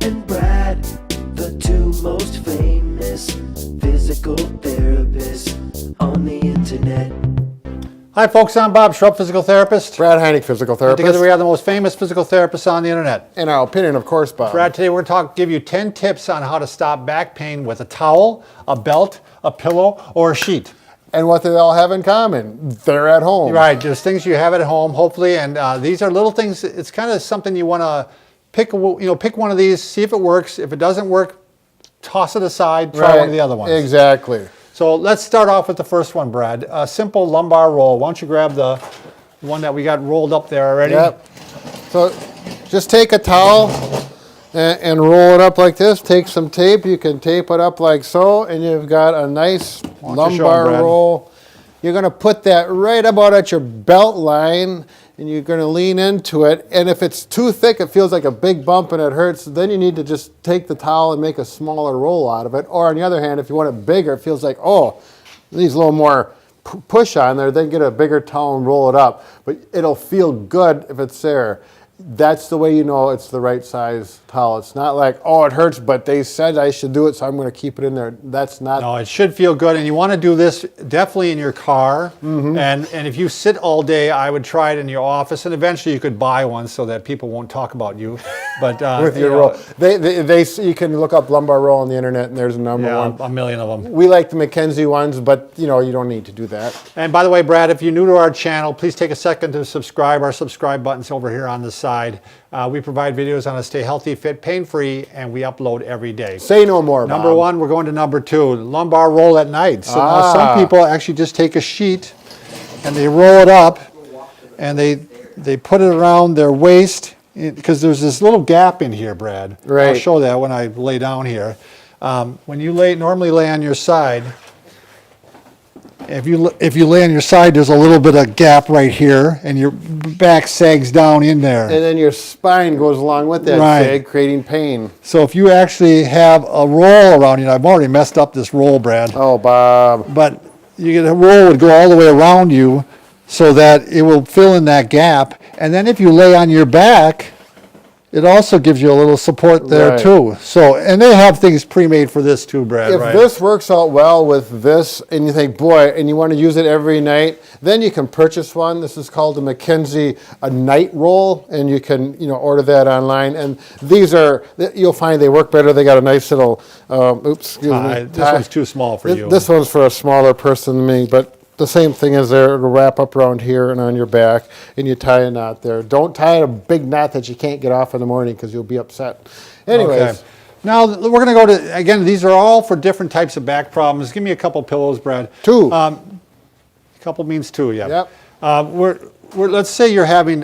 and Brad, the two most famous physical therapists on the internet. Hi folks, I'm Bob Schrupp, physical therapist. Brad Heineck, physical And therapist. together we are the most famous physical therapists on the internet. In our opinion, of course, Bob. Brad, today we're going to give you 10 tips on how to stop back pain with a towel, a belt, a pillow, or a sheet. And what they all have in common, they're at home. Right, there's things you have at home, hopefully, and these are little things. It's kind of something you want to pick. Pick one of these, see if it works. If it doesn't work, toss it aside. Try one of the other ones. Exactly. So let's start off with the first one, Brad. A simple lumbar roll. Why don't you grab the one that we got rolled up there already? Yep. So just take a towel and roll it up like this. Take some tape. You can tape it up like so, and you've got a nice lumbar roll. You're going to put that right about at your belt line, and you're going to lean into it. And if it's too thick, it feels like a big bump and it hurts, then you need to just take the towel and make a smaller roll out of it. Or on the other hand, if you want it bigger, it feels like, oh, needs a little more push on there, then get a bigger towel and roll it up. But it'll feel good if it's there. That's the way you know it's the right size towel. It's not like, oh, it hurts, but they said I should do it, so I'm going to keep it in there. That's not. No, it should feel good, and you want to do this definitely in your car. Mm-hmm. And if you sit all day, I would try it in your office, and eventually you could buy one so that people won't talk about you. But with your roll, you can look up lumbar roll on the internet, and there's a number one. A million of them. We like the McKenzie ones, but you don't need to do that. And by the way, Brad, if you're new to our channel, please take a second to subscribe. Our subscribe button's over here on the side. We provide videos on how to stay healthy, fit, pain-free, and we upload every day. Say no more, Bob. Number one, we're going to number two, lumbar roll at night. So now some people actually just take a sheet and they roll it up and they put it around their waist because there's this little gap in here, Brad. Right. I'll show that when I lay down here. When you normally lay on your side, if you lay on your side, there's a little bit of gap right here, and your back sags down in there. And then your spine goes along with that sag, creating pain. So if you actually have a roll around you, I've already messed up this roll, Brad. Oh, Bob. But you get a roll would go all the way around you so that it will fill in that gap. And then if you lay on your back, it also gives you a little support there too. So, and they have things pre-made for this too, Brad. If this works out well with this, and you think, boy, and you want to use it every night, then you can purchase one. This is called the McKenzie night roll, and you can order that online. And these are, you'll find they work better. They got a nice little, excuse me. This one's too small for you. This one's for a smaller person than me, but the same thing is there. It'll wrap up around here and on your back, and you tie a knot there. Don't tie a big knot that you can't get off in the morning because you'll be upset. Anyways. Okay. Now we're going to go to, again, these are all for different types of back problems. Give me a couple pillows, Brad. Two. A couple means two, yeah. Yep. Let's say you're having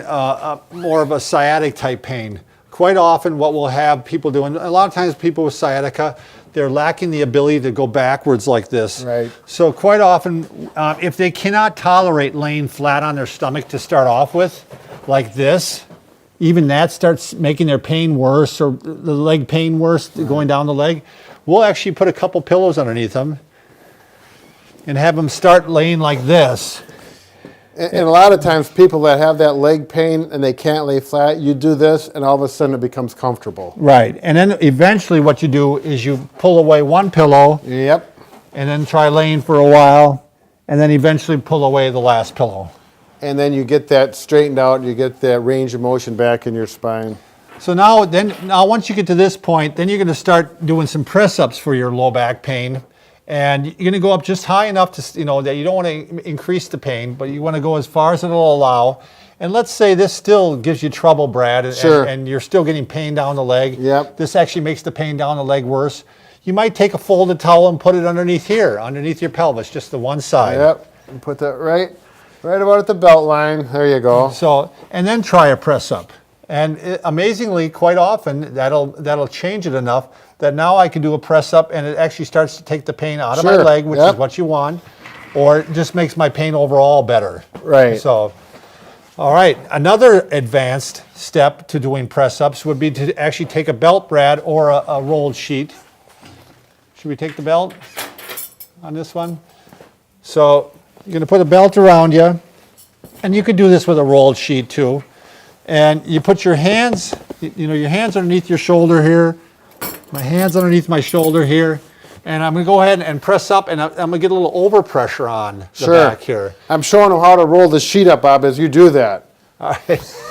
more of a sciatic type pain. Quite often what we'll have people doing, a lot of times people with sciatica, they're lacking the ability to go backwards like this. Right. So quite often, if they cannot tolerate laying flat on their stomach to start off with, like this, even that starts making their pain worse, or the leg pain worse, going down the leg, we'll actually put a couple pillows underneath them and have them start laying like this. And a lot of times people that have that leg pain and they can't lay flat, you do this and all of a sudden it becomes comfortable. Right. And then eventually what you do is you pull away one pillow. Yep. And then try laying for a while, and then eventually pull away the last pillow. And then you get that straightened out, you get that range of motion back in your spine. So now once you get to this point, then you're going to start doing some press-ups for your low back pain. And you're going to go up just high enough to, that you don't want to increase the pain, but you want to go as far as it'll allow. And let's say this still gives you trouble, Brad, and you're still getting pain down the leg. Yep. This actually makes the pain down the leg worse. You might take a folded towel and put it underneath here, underneath your pelvis, just the one side. Yep. And put that right about at the belt line. There you go. So, and then try a press up. And amazingly, quite often, that'll change it enough that now I can do a press up and it actually starts to take the pain out of my leg, which is what you want, or it just makes my pain overall better. Right. So, all right, another advanced step to doing press ups would be to actually take a belt, Brad, or a rolled sheet. Should we take the belt on this one? So you're going to put a belt around you, and you could do this with a rolled sheet too. And you put your hands, your hands underneath your shoulder here, my hands underneath my shoulder here, and I'm going to go ahead and press up, and I'm going to get a little overpressure on the back here. I'm showing them how to roll the sheet up, Bob, as you do that. All right.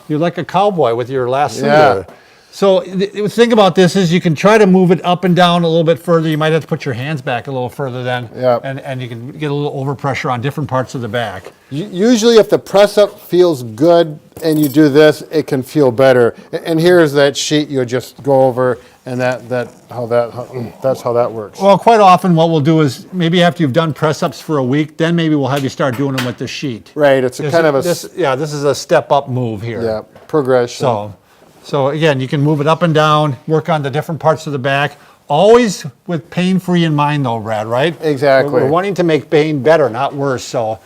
You're like a cowboy with your lasso Yeah. there. So the thing about this is you can try to move it up and down a little bit further. You might have to put your hands back a little further then, and you can get a little overpressure on different parts of the back. Usually if the press up feels good and you do this, it can feel better. And here's that sheet you just go over, and that's how that works. Well, quite often what we'll do is maybe after you've done press-ups for a week, then maybe we'll have you start doing them with the sheet. Right, it's This is a step-up move here. Progression. So again, you can move it up and down, work on the different parts of the back, always with pain-free in mind though, Brad, right? Exactly. We're wanting to make pain better, not worse. So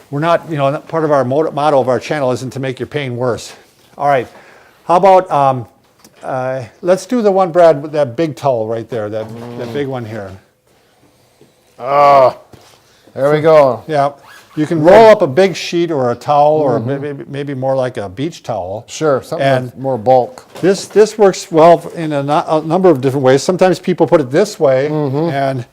we're not, part of our motto of our channel isn't to make your pain worse. All right, how about, let's do the one, Brad, with that big towel right there, that big one here. Oh, there we go. Yeah. You can roll up a big sheet or a towel, or maybe more like a beach towel. Sure, something with more bulk. This works well in a number of different ways. Sometimes people put it this way, and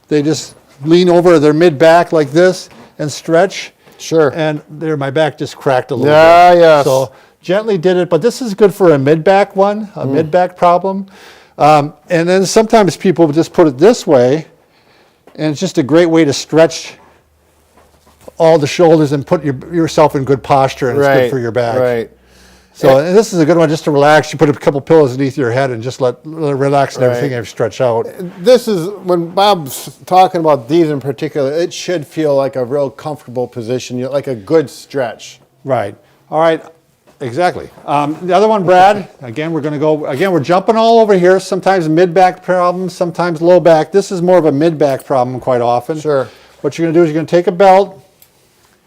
they just lean over their mid-back like this and stretch. Sure. And there, my back just cracked a little bit. Yes. So gently did it, but this is good for a mid-back one, a mid-back problem. And then sometimes people just put it this way, and it's just a great way to stretch all the shoulders and put yourself in good posture, and it's good for your back. Right. So and this is a good one just to relax. You put a couple pillows underneath your head and just let relax and everything and stretch out. This is, when Bob's talking about these in particular, it should feel like a real comfortable position, like a good stretch. Right. All right. Exactly. The other one, Brad, again, we're jumping all over here. Sometimes mid-back problems, sometimes low back. This is more of a mid-back problem quite often. Sure. What you're going to do is you're going to take a belt,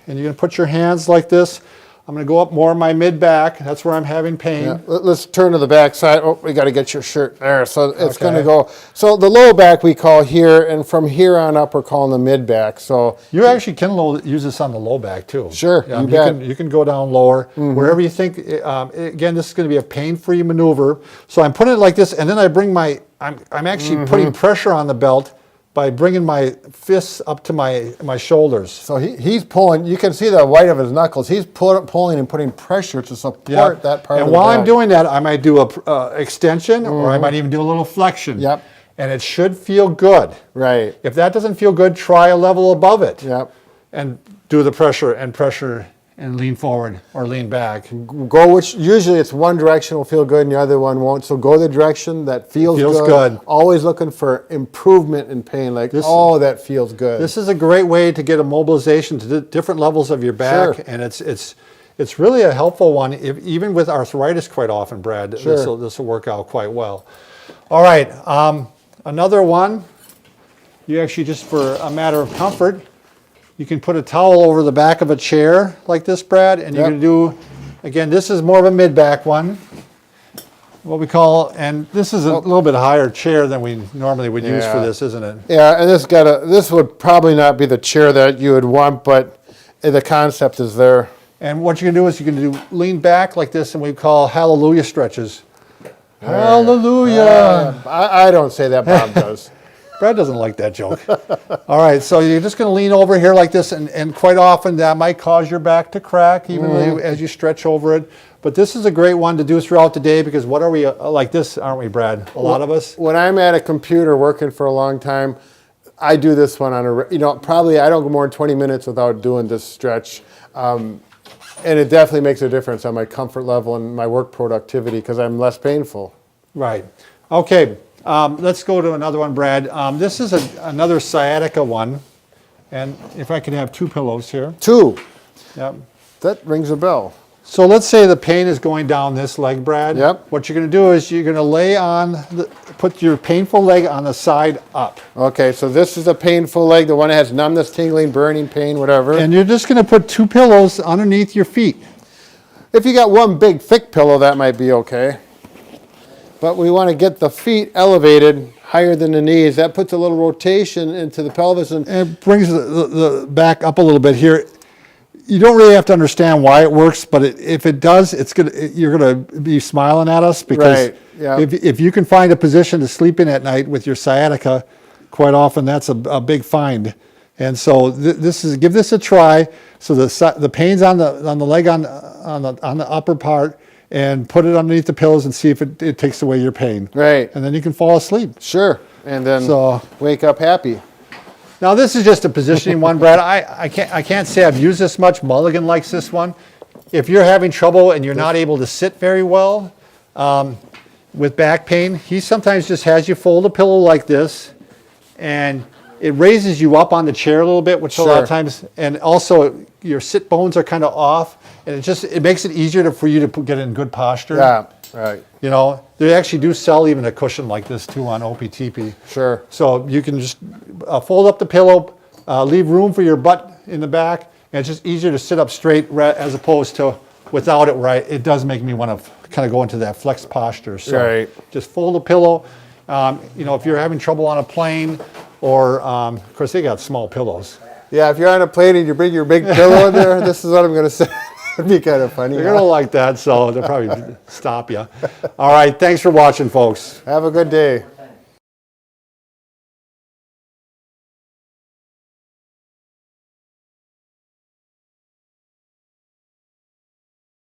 and you're going to put your hands like this. I'm going to go up more in my mid-back. That's where I'm having pain. Yeah. Let's turn to the back side. Oh, we got to get your shirt there. So it's going to go. So the low back we call here, and from here on up we're calling the mid-back. So you actually can use this on the low back too. Sure, Yeah, you bet. you can go down lower, wherever you think. Again, this is going to be a pain-free maneuver. So I'm putting it like this, and then I bring I'm actually putting pressure on the belt by bringing my fists up to my shoulders. So he's pulling. You can see the white of his knuckles. He's pulling and putting pressure to support that part of the back. And while I'm doing that, I might do a extension, or I might even do a little flexion. Yep. And it should feel good. Right. If that doesn't feel good, try a level above it. Yep. And do the pressure and lean forward or lean back. Go usually it's one direction will feel good and the other one won't. So go the direction that feels good. Always looking for improvement in pain. That feels good. This is a great way to get a mobilization to different levels of your back, and it's really a helpful one. Even with arthritis, quite often, Brad, this will work out quite well. All right, another one. You actually, just for a matter of comfort, you can put a towel over the back of a chair like this, Brad, and you're going to do, again, this is more of a mid-back one, what we call, and this is a little bit higher chair than we normally would use for this, isn't it? Yeah, and this would probably not be the chair that you would want, but the concept is there. And what you're going to do is you're going to lean back like this, and we call hallelujah stretches. Hallelujah. I don't say that, Bob does. Brad doesn't like that joke. All right, so you're just going to lean over here like this, and quite often that might cause your back to crack, even as you stretch over it. But this is a great one to do throughout the day, because what are we like this, aren't we, Brad? A lot of us? When I'm at a computer working for a long time, I do this one on probably I don't go more than 20 minutes without doing this stretch. And it definitely makes a difference on my comfort level and my work productivity because I'm less painful. Right. Okay. Let's go to another one, Brad. This is another sciatica one. And if I could have 2 pillows here. 2. Yep. That rings a bell. So let's say the pain is going down this leg, Brad. Yep. What you're going to do is you're going to put your painful leg on the side up. Okay, so this is a painful leg, the one that has numbness, tingling, burning, pain, whatever. And you're just going to put 2 pillows underneath your feet. If you got one big thick pillow, that might be okay. But we want to get the feet elevated higher than the knees. That puts a little rotation into the pelvis. And it brings the back up a little bit here. you don't really have to understand why it works, but if it does, you're gonna be smiling at us because Right, yeah. if you can find a position to sleep in at night with your sciatica, quite often that's a big find. And so give this a try. So the pain's on the leg on the upper part, and put it underneath the pillows and see if it takes away your pain. Right. And then you can fall asleep. Sure. And then So- wake up happy. Now this is just a positioning one, Brad. I can't say I've used this much. Mulligan likes this one. If you're having trouble and you're not able to sit very well with back pain, he sometimes just has you fold a pillow like this, and it raises you up on the chair a little bit, which a lot Sure. of times, and also your sit bones are kind of off, and it makes it easier for you to get in good posture. Yeah. Right. You know, they actually do sell even a cushion like this too on OPTP. Sure. So you can just fold up the pillow, leave room for your butt in the back, and it's just easier to sit up straight as opposed to without it, where it does make me want to kind of go into that flexed posture. So Right. just fold the pillow. You know, if you're having trouble on a plane, or of course they got small pillows. Yeah. If you're on a plane and you bring your big pillow in there, this is what I'm going to say. It'd be kind of funny. They're gonna like that, so they'll probably stop you. All right, thanks for watching, folks. Have a good day.